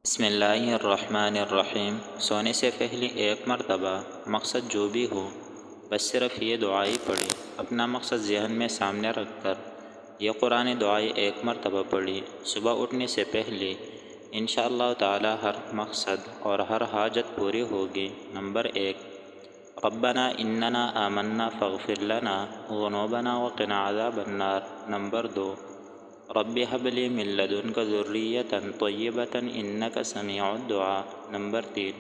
بسم اللہ الرحمن الرحیم۔ سونے سے پہلے ایک مرتبہ مقصد جو بھی ہو بس صرف یہ دعائی پڑھی، اپنا مقصد ذہن میں سامنے رکھ کر یہ قرآن دعائی ایک مرتبہ پڑھی۔ صبح اٹھنے سے پہلے انشاءاللہ تعالی ہر مقصد اور ہر حاجت پوری ہوگی۔ نمبر 1، ربنا اننا آمنا فاغفر لنا ذنوبنا وقنا عذاب النار۔ نمبر 2، رب هب لي من لدنك ذرية طيبة إنك سميع الدعاء۔ نمبر 3،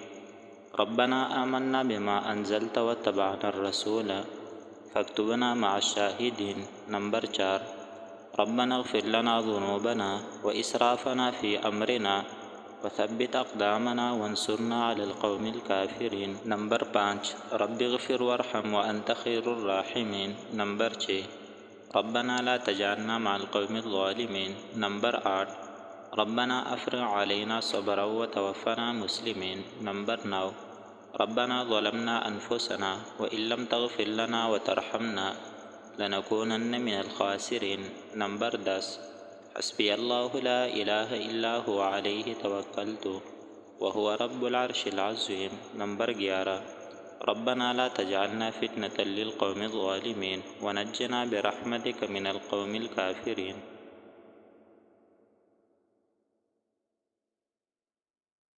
ربنا آمنا بما أنزلت واتبعنا الرسول فاكتبنا مع الشاهدين۔ نمبر 4، ربنا اغفر لنا ذنوبنا وإسرافنا في أمرنا وثبت أقدامنا وانصرنا على القوم الكافرين۔ نمبر 5، رب اغفر وارحم وأنت خير الراحمين۔ نمبر 6، ربنا لا تجعلنا مع القوم الظالمين۔ نمبر 8، ربنا افرغ علينا صبرا وتوفنا مسلمين۔ نمبر 9، ربنا ظلمنا انفسنا وان لم تغفر لنا وترحمنا لنكونن من الخاسرين۔ نمبر 10، حسبي الله لا اله الا هو عليه توكلت وهو رب العرش العظيم۔ نمبر 11، ربنا لا تجعلنا فتنة للقوم الظالمين ونجنا برحمتك من القوم الكافرين۔